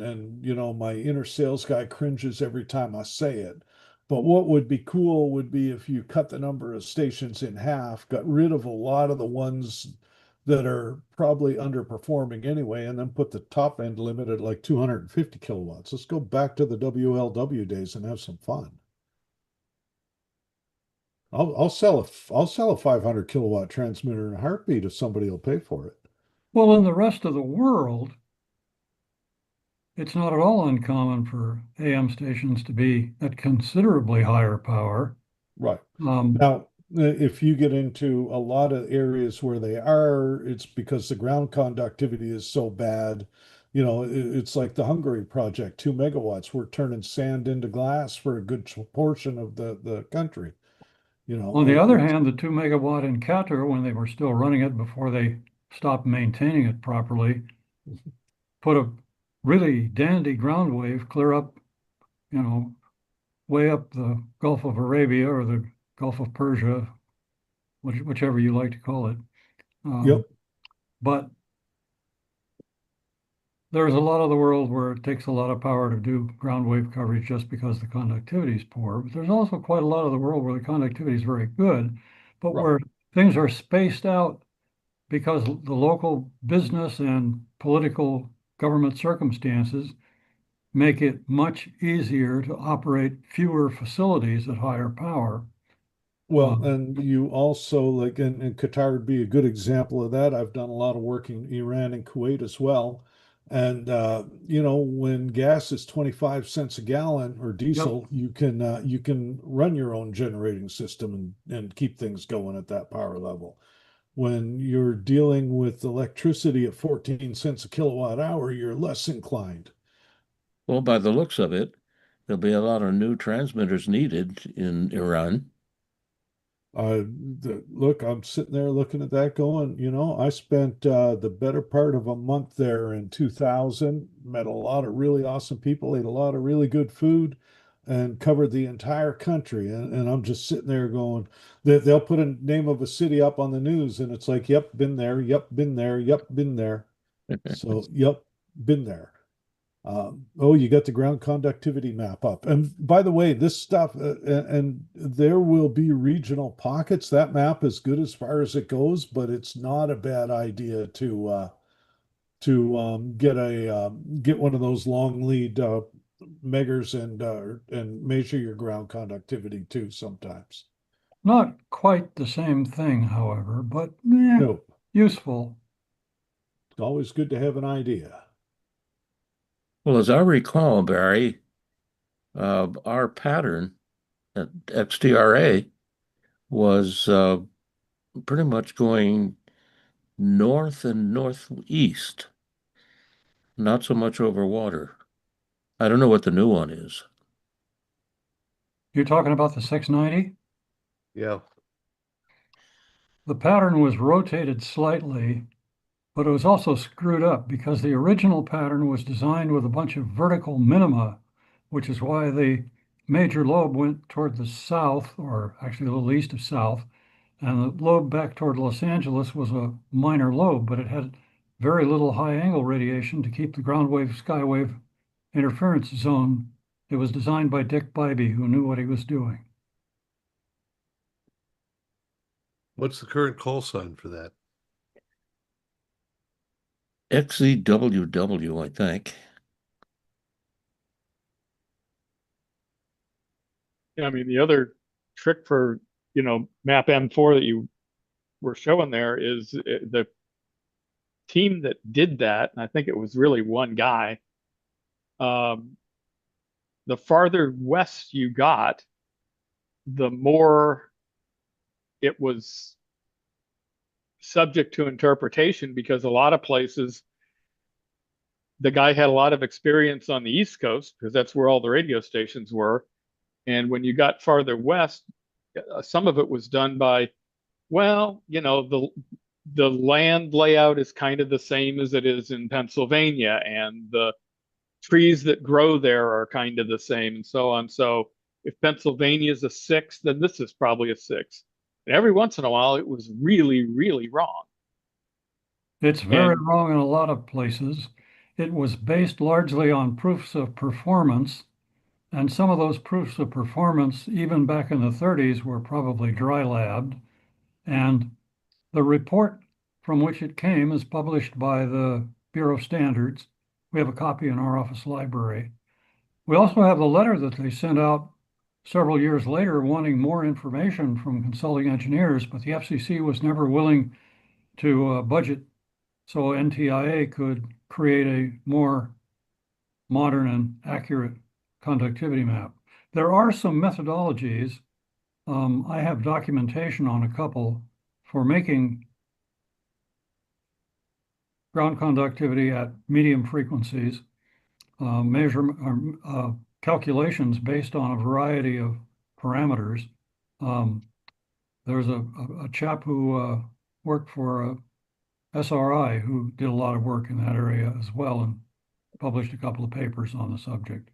my inner sales guy cringes every time I say it. But what would be cool would be if you cut the number of stations in half, got rid of a lot of the ones that are probably underperforming anyway, and then put the top end limit at like 250 kilowatts. Let's go back to the WLW days and have some fun. I'll sell a 500 kilowatt transmitter in a heartbeat if somebody will pay for it. Well, in the rest of the world, it's not at all uncommon for AM stations to be at considerably higher power. Right. Um, Now, if you get into a lot of areas where they are, it's because the ground conductivity is so bad. It's like the Hungary project, 2 megawatts. We're turning sand into glass for a good portion of the country. On the other hand, the 2 megawatt in Qatar, when they were still running it before they stopped maintaining it properly, put a really dandy ground wave clear up, way up the Gulf of Arabia or the Gulf of Persia, whichever you like to call it. Yep. But there's a lot of the world where it takes a lot of power to do ground wave coverage just because the conductivity is poor. But there's also quite a lot of the world where the conductivity is very good, but Right. where things are spaced out because the local business and political government circumstances make it much easier to operate fewer facilities at higher power. Well, and you also like, and Qatar would be a good example of that. I've done a lot of work in Iran and Kuwait as well. And when gas is 25 cents a gallon or diesel, you can run your own generating system and keep things going at that power level. When you're dealing with electricity at 14 cents a kilowatt hour, you're less inclined. Well, by the looks of it, there'll be a lot of new transmitters needed in Iran. Look, I'm sitting there looking at that going, I spent the better part of a month there in 2000, met a lot of really awesome people, ate a lot of really good food, and covered the entire country. And I'm just sitting there going, they'll put a name of a city up on the news, and it's like, yep, been there, yep, been there, yep, been there. So, yep, been there. Oh, you got the ground conductivity map up. And by the way, this stuff, and there will be regional pockets. That map is good as far as it goes, but it's not a bad idea to get one of those long lead meggers and measure your ground conductivity too sometimes. Not quite the same thing, however, but Nope. useful. It's always good to have an idea. Well, as I recall, Barry, our pattern at XTRA was pretty much going north and northeast, not so much over water. I don't know what the new one is. You're talking about the 690? Yeah. The pattern was rotated slightly, but it was also screwed up because the original pattern was designed with a bunch of vertical minima, which is why the major lobe went toward the south, or actually a little east of south, and the lobe back toward Los Angeles was a minor lobe, but it had very little high angle radiation to keep the ground wave skywave interference zone. It was designed by Dick Bybee, who knew what he was doing. What's the current call sign for that? XEWW, I think. Yeah, I mean, the other trick for, map M4 that you were showing there is the team that did that, and I think it was really one guy. The farther west you got, the more it was subject to interpretation, because a lot of places the guy had a lot of experience on the East Coast because that's where all the radio stations were. And when you got farther west, some of it was done by, well, the land layout is kind of the same as it is in Pennsylvania, and the trees that grow there are kind of the same, and so on. So if Pennsylvania is a 6, then this is probably a 6. And every once in a while, it was really, really wrong. It's very And wrong in a lot of places. It was based largely on proofs of performance, and some of those proofs of performance, even back in the 30s, were probably dry labbed. And the report from which it came is published by the Bureau of Standards. We have a copy in our office library. We also have the letter that they sent out several years later wanting more information from consulting engineers, but the FCC was never willing to budget so NTIA could create a more modern and accurate conductivity map. There are some methodologies. I have documentation on a couple for making ground conductivity at medium frequencies, calculations based on a variety of parameters. There's a chap who worked for SRI who did a lot of work in that area as well and published a couple of papers on the subject.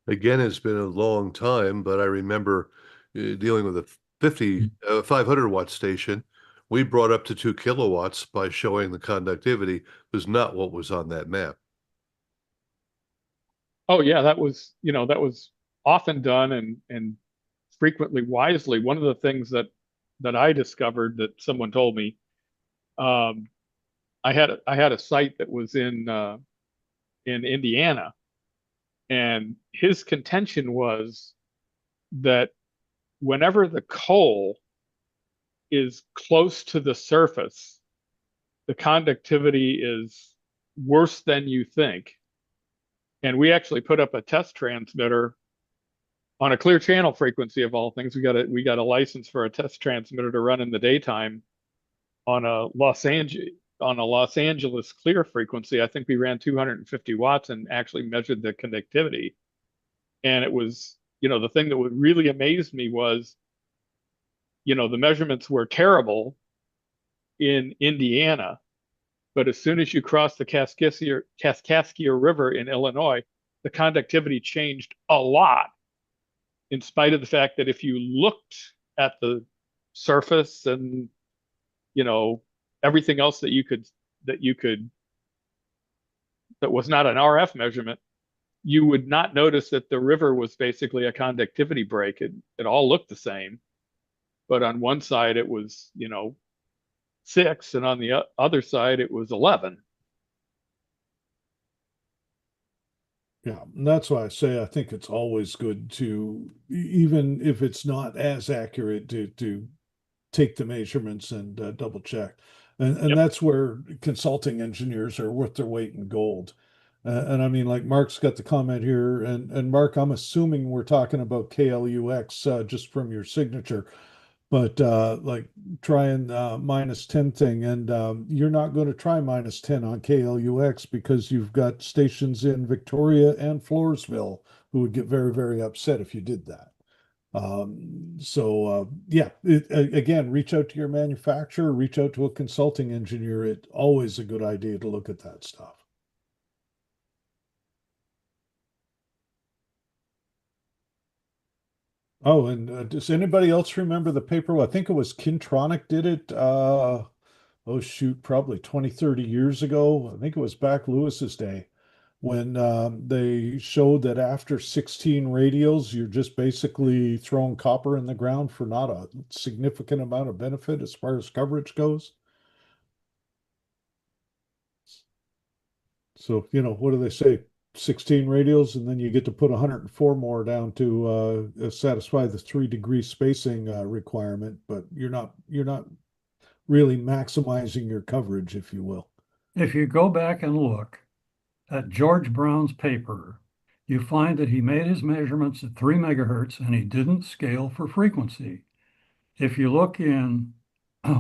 Again, it's been a long time, but I remember dealing with a 500 watt station. We brought up to 2 kilowatts by showing the conductivity was not what was on that map. oh yeah, that was often done and frequently wisely. One of the things that I discovered that someone told me, um, I had a site that was in Indiana, and his contention was that whenever the coal is close to the surface, the conductivity is worse than you think. And we actually put up a test transmitter on a clear channel frequency of all things. We got a license for a test transmitter to run in the daytime on a Los Angeles clear frequency. I think we ran 250 watts and actually measured the conductivity. And it was, the thing that would really amazed me was, the measurements were terrible in Indiana, but as soon as you cross the Kaskaskia River in Illinois, the conductivity changed a lot, in spite of the fact that if you looked at the surface and everything else that was not an RF measurement, you would not notice that the river was basically a conductivity break. It all looked the same, but on one side it was 6, and on the other side it was 11. Yeah, and that's why I say I think it's always good to, even if it's not as accurate, to take the measurements and double check. And Yep. that's where consulting engineers are worth their weight in gold. And I mean, like Mark's got the comment here, and Mark, I'm assuming we're talking about KLUX just from your signature, but like trying -10 thing, and you're not going to try -10 on KLUX because you've got stations in Victoria and Floresville who would get very, very upset if you did that. Yeah, again, reach out to your manufacturer, reach out to a consulting engineer. It's always a good idea to look at that stuff. Oh, and does anybody else remember the paper? I think it was Kintronic did it. Oh shoot, probably 20, 30 years ago. I think it was back Lewis's day when they showed that after 16 radios, you're just basically throwing copper in the ground for not a significant amount of benefit as far as coverage goes. So, what do they say? 16 radios, and then you get to put 104 more down to satisfy the 3-degree spacing requirement, but you're not really maximizing your coverage, if you will. If you go back and look at George Brown's paper, you find that he made his measurements at 3 megahertz and he didn't scale for frequency. If you look in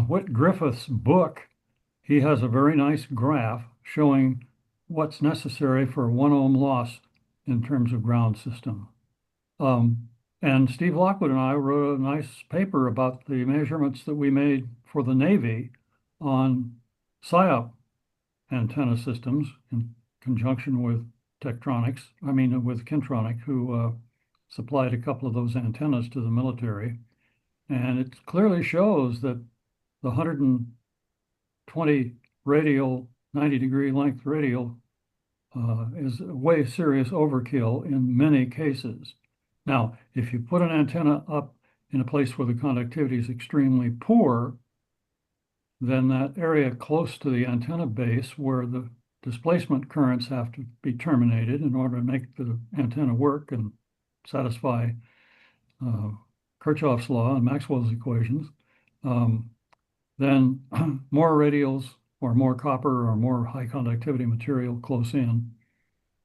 Whit Griffith's book, he has a very nice graph showing what's necessary for a 1 ohm loss in terms of ground system. And Steve Lockwood and I wrote a nice paper about the measurements that we made for the Navy on PSYOP antenna systems in conjunction with with Kintronic, who supplied a couple of those antennas to the military. And it clearly shows that the 120 radial, 90-degree length radial is a way serious overkill in many cases. Now, if you put an antenna up in a place where the conductivity is extremely poor, then that area close to the antenna base where the displacement currents have to be terminated in order to make the antenna work and satisfy Kirchhoff's law and Maxwell's equations, then more radials or more copper or more high conductivity material close in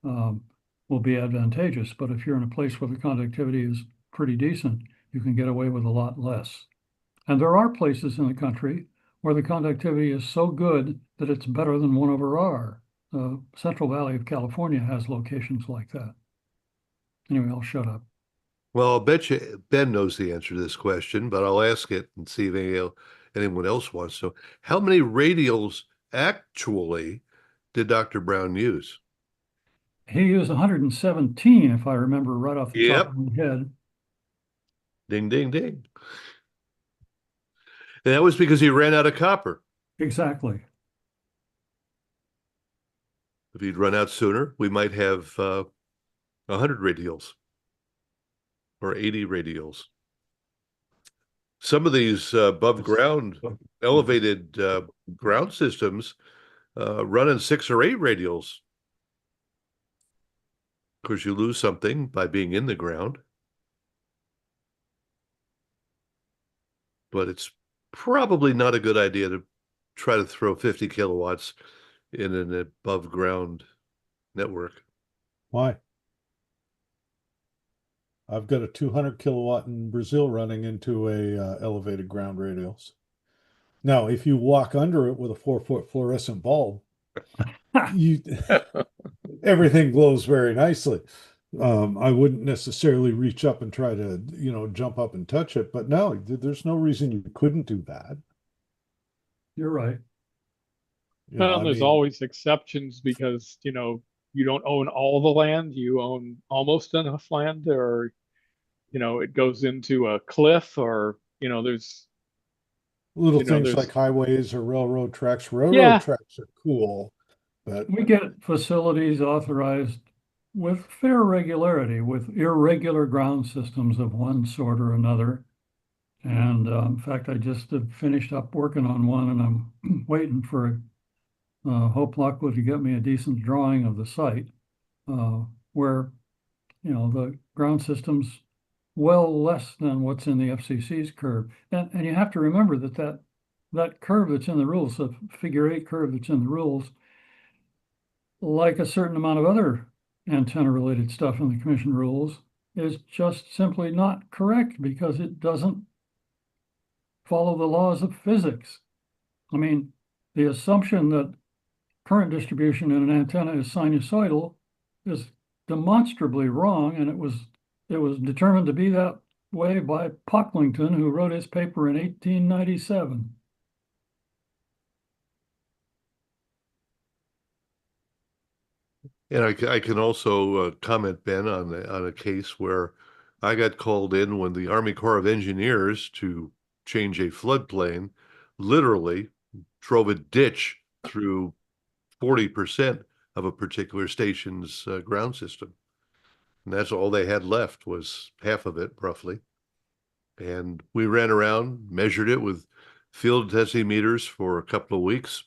will be advantageous. But if you're in a place where the conductivity is pretty decent, you can get away with a lot less. And there are places in the country where the conductivity is so good that it's better than 1/R. Central Valley of California has locations like that. Anyway, I'll shut up. Well, I'll bet you Ben knows the answer to this question, but I'll ask it and see if anyone else wants to. How many radials actually did Dr. Brown use? He used 117, if I remember right off the top Yep. of my head. Ding, ding, ding. And that was because he ran out of copper. Exactly. If he'd run out sooner, we might have 100 radials or 80 radials. Some of these above ground, elevated ground systems running 6 or 8 radials. Of course, you lose something by being in the ground, but it's probably not a good idea to try to throw 50 kilowatts in an above ground network. Why? I've got a 200 kilowatt in Brazil running into a elevated ground radios. Now, if you walk under it with a 4-foot fluorescent bulb, you everything glows very nicely. I wouldn't necessarily reach up and try to, jump up and touch it, but no, there's no reason you couldn't do that. You're right. Well, I there's mean, always exceptions because, you don't own all the land, you own almost enough land, or, it goes into a cliff, or, there's, little things like there's, highways or railroad tracks. Railroad yeah, tracks are cool, but We get facilities authorized with fair regularity, with irregular ground systems of one sort or another. And in fact, I just finished up working on one, and I'm waiting for Hope Lockwood to get me a decent drawing of the site where, the ground system's well less than what's in the FCC's curve. And you have to remember that curve that's in the rules, the figure 8 curve that's in the rules, like a certain amount of other antenna related stuff in the commission rules, is just simply not correct because it doesn't follow the laws of physics. I mean, the assumption that current distribution in an antenna is sinusoidal is demonstrably wrong, and it was determined to be that way by Pocklington, who wrote his paper in 1897. And I can also comment, Ben, on a case where I got called in when the Army Corps of Engineers to change a floodplain literally drove a ditch through 40% of a particular station's ground system. And that's all they had left was half of it, roughly. And we ran around, measured it with field decimeters for a couple of weeks.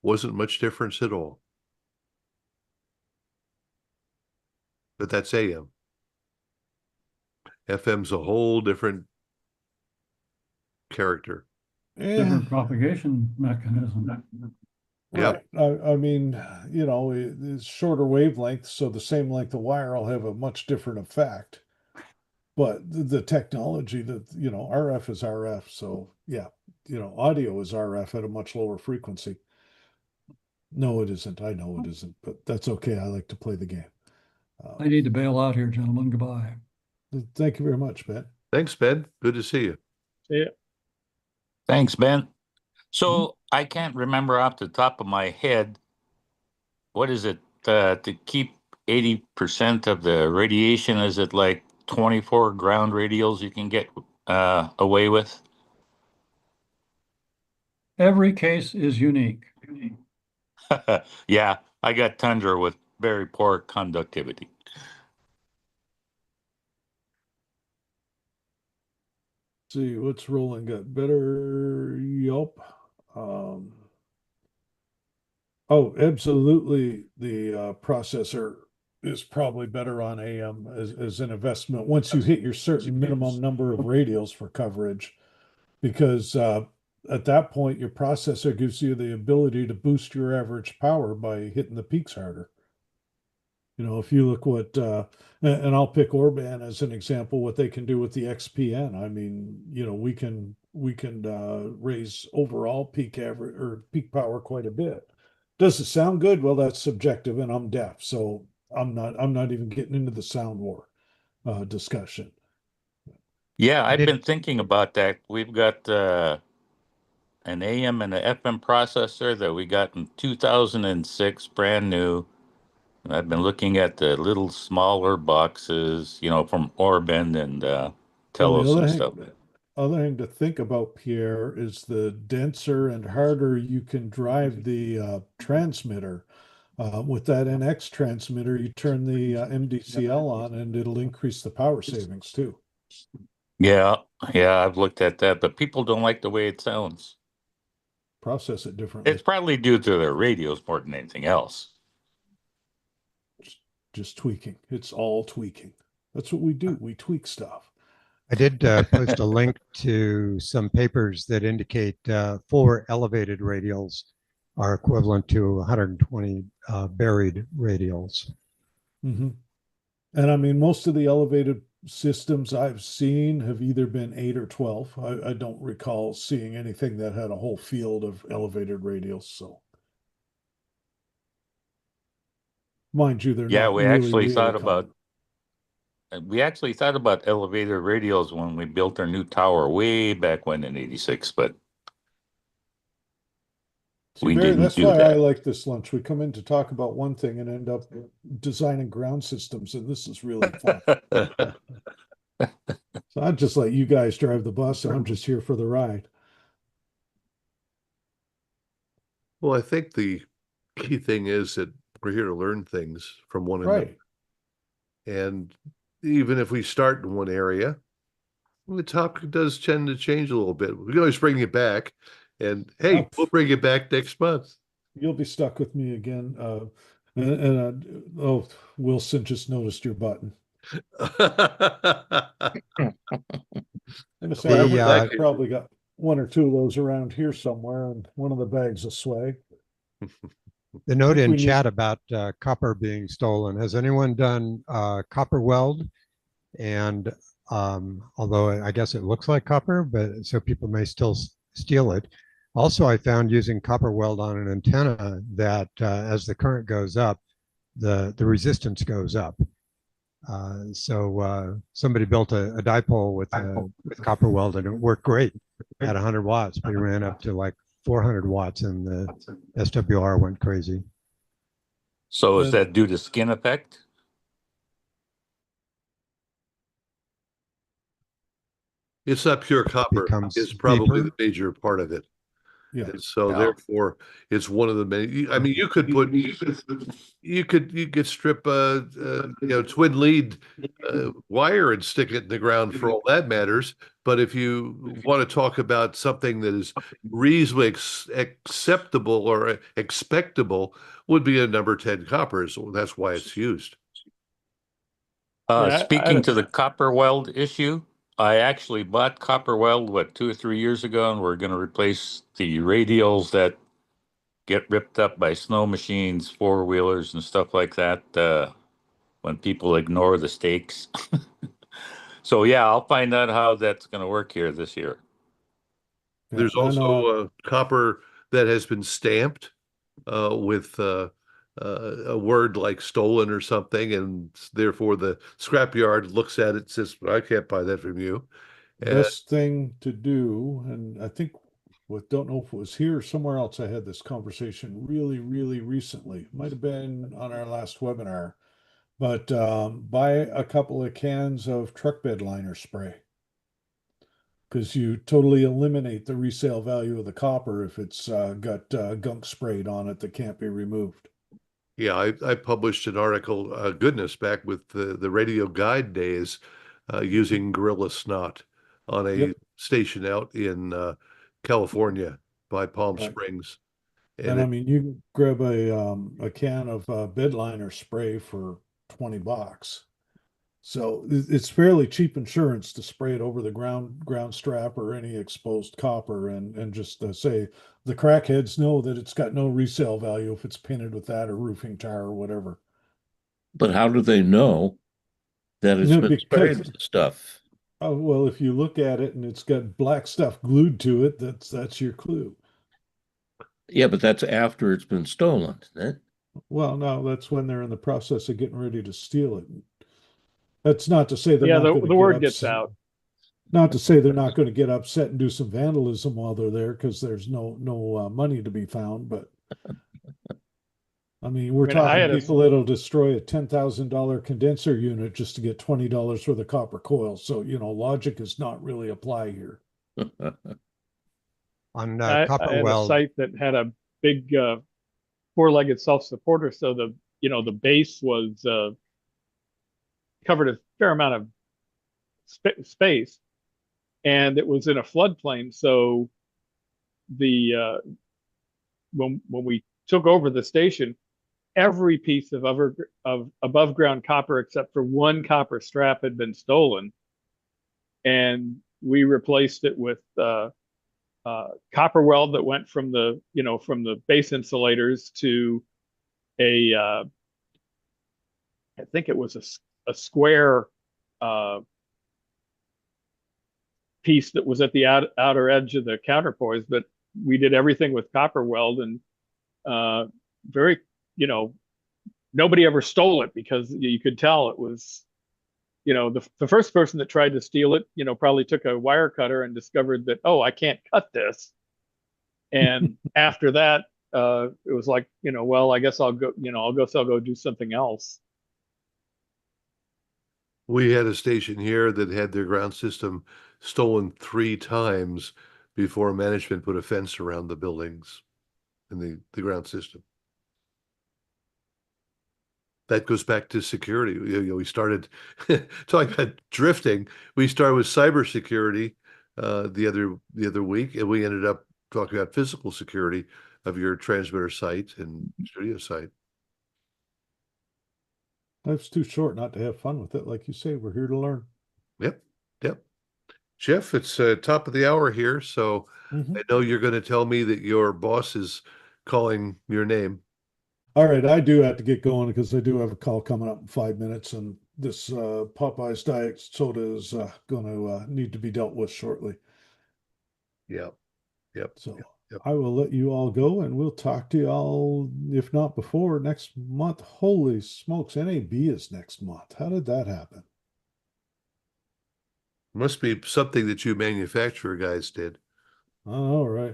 Wasn't much difference at all. But that's AM. FM's a whole different character. Different propagation mechanism. Yep. right. I mean, it's shorter wavelengths, so the same length of wire will have a much different effect. But the technology that, RF is RF. So yeah, audio is RF at a much lower frequency. No, it isn't. I know it isn't, but that's okay. I like to play the game. I need to bail out here, gentlemen. Goodbye. Thank you very much, Ben. Thanks, Ben. Good to see you. yeah. Thanks, Ben. So I can't remember off the top of my head, what is it to keep 80% of the radiation? Is it like 24 ground radials you can get away with? Every case is unique. Yeah, I got Tundra with very poor conductivity. See what's rolling. Got better. Yelp. Oh, absolutely. The processor is probably better on AM as an investment once you hit your certain minimum number of radials for coverage, because at that point your processor gives you the ability to boost your average power by hitting the peaks harder. If you look what, and I'll pick Orban as an example, what they can do with the XPN. I mean, we can raise overall peak average or peak power quite a bit. Does it sound good? Well, that's subjective, and I'm deaf, so I'm not even getting into the sound war discussion. Yeah, I've been thinking about that. We've got an AM and an FM processor that we got in 2006, brand new. I've been looking at the little smaller boxes, from Orban and Well, Telos and stuff. Other thing to think about, Pierre, is the denser and harder you can drive the transmitter. With that NX transmitter, you turn the MDCL on and it'll increase the power savings too. Yeah, I've looked at that, but people don't like the way it sounds. Process it differently. It's probably due to their radios more than anything else. Just tweaking. It's all tweaking. That's what we do. We tweak stuff. I did post a link to some papers that indicate for elevated radials, are equivalent to 120 buried radials. Mm-hmm. And I mean, most of the elevated systems I've seen have either been 8 or 12. I don't recall seeing anything that had a whole field of elevated radials. So, mind you, they're Yeah, not really, really common. we actually thought about elevator radios when we built our new tower way back when in '86, but See, we Barry, didn't that's do why I that. like this lunch. We come in to talk about one thing and end up designing ground systems, and this is really fun. So I'd just let you guys drive the bus, and I'm just here for the ride. Well, I think the key thing is that we're here to learn things from one another. Right. And even if we start in one area, the topic does tend to change a little bit. We can always bring it back. And hey, we'll bring it back next month. You'll be stuck with me again. Oh, Wilson just noticed your button. I'm gonna say, Well, I've probably got one or two of those around here somewhere, and one of the bags of swag. The note in chat about copper being stolen. Has anyone done copper weld? And although I guess it looks like copper, but so people may still steal it. Also, I found using copper weld on an antenna that as the current goes up, the resistance goes up. So somebody built a dipole with copper weld and it worked great at 100 watts, but it ran up to like 400 watts and the SWR went crazy. So is that due to skin effect? It's not pure copper. It's probably the major part of it. Yeah. And so therefore it's one of the many. I mean, you could strip twin lead wire and stick it in the ground for all that matters. But if you want to talk about something that is reasonably acceptable or expectable, would be a number 10 copper. So that's why it's used. Speaking to the copper weld issue, I actually bought copper weld, 2 or 3 years ago, and we're going to replace the radials that get ripped up by snow machines, four-wheelers, and stuff like that when people ignore the stakes. So, yeah, I'll find out how that's going to work here this year. There's also copper that has been stamped with a word like stolen or something, and therefore the scrapyard looks at it and says, I can't buy that from you. Best thing to do, and I think don't know if it was here or somewhere else, I had this conversation really, really recently. Might have been on our last webinar, but buy a couple of cans of truck bed liner spray, because you totally eliminate the resale value of the copper if it's got gunk sprayed on it that can't be removed. Yeah, I published an article, goodness, back with the radio guide days, using gorilla snot on a station out in California by Palm Springs. And I mean, you can grab a can of bed liner spray for $20. So it's fairly cheap insurance to spray it over the ground strap or any exposed copper, and just say the crackheads know that it's got no resale value if it's painted with that or roofing tar or whatever. But how do they know that it's been sprayed with stuff? Oh, well, if you look at it and it's got black stuff glued to it, that's your clue. Yeah, but that's after it's been stolen, isn't it? Well, no, that's when they're in the process of getting ready to steal it. That's not to say they're not going to the word gets out. Not to say they're not going to get upset and do some vandalism while they're there, because there's no money to be found. But I mean, we're talking people that'll destroy a $10,000 condenser unit just to get $20 for the copper coil. So logic does not really apply here. On I copper had weld, a site that had a big four-legged self-supporter, so the base was covered a fair amount of space, and it was in a floodplain. So the when we took over the station, every piece of above ground copper except for one copper strap had been stolen, and we replaced it with copper weld that went from the, from the base insulators to a, I think it was a square piece that was at the outer edge of the counterpoise, but we did everything with copper weld, and very, nobody ever stole it because you could tell it was, the first person that tried to steal it, probably took a wire cutter and discovered that, oh, I can't cut this. And after that, it was like, well, I guess I'll go, I'll go do something else. We had a station here that had their ground system stolen 3 times before management put a fence around the buildings and the ground system. That goes back to security. We started talking about drifting. We started with cybersecurity the other week, and we ended up talking about physical security of your transmitter site and studio site. Life's too short not to have fun with it. Like you say, we're here to learn. Yep. Jeff, it's top of the hour here, so I know you're going to tell me that your boss is calling your name. All right, I do have to get going because I do have a call coming up in 5 minutes, and this Popeye's Diet Soda is going to need to be dealt with shortly. Yep. So I will let you all go, and we'll talk to you all, if not before, next month. Holy smokes, NAB is next month. How did that happen? Must be something that you manufacturer guys did. All right.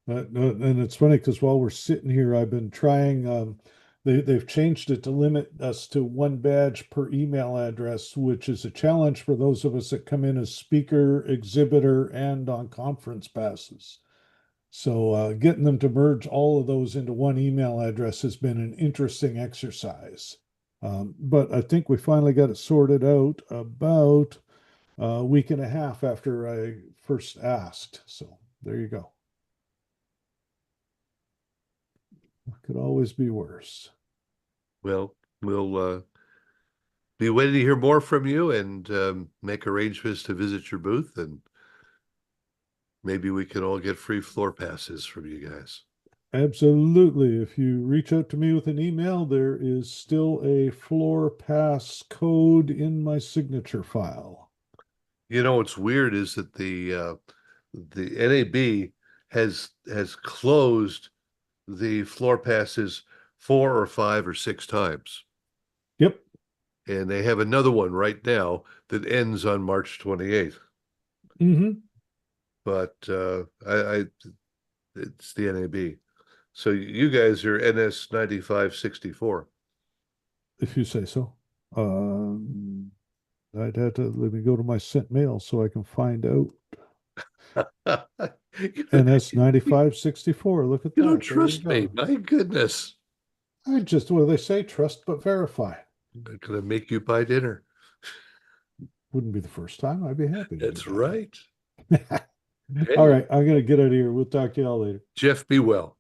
And it's funny because while we're sitting here, I've been trying, they've changed it to limit us to 1 badge per email address, which is a challenge for those of us that come in as speaker, exhibitor, and on conference passes. So getting them to merge all of those into 1 email address has been an interesting exercise. But I think we finally got it sorted out about a week and a half after I first asked. So there you go. Could always be worse. Well, we'll be waiting to hear more from you and make arrangements to visit your booth, and maybe we can all get free floor passes from you guys. Absolutely. If you reach out to me with an email, there is still a floor pass code in my signature file. What's weird is that the NAB has closed the floor passes 4 or 5 or 6 times. Yep. And they have another one right now that ends on March 28th. But it's the NAB. So you guys are NS 9564. If you say so. I'd have to let me go to my sent mail so I can find out. NS 9564. Look at that. You don't trust me. My goodness. I just, what do they say? Trust but verify. I'm going to make you buy dinner. Wouldn't be the first time. I'd be happy to. That's right. All right. I'm going to get out of here. We'll talk to y'all later. Jeff, be well.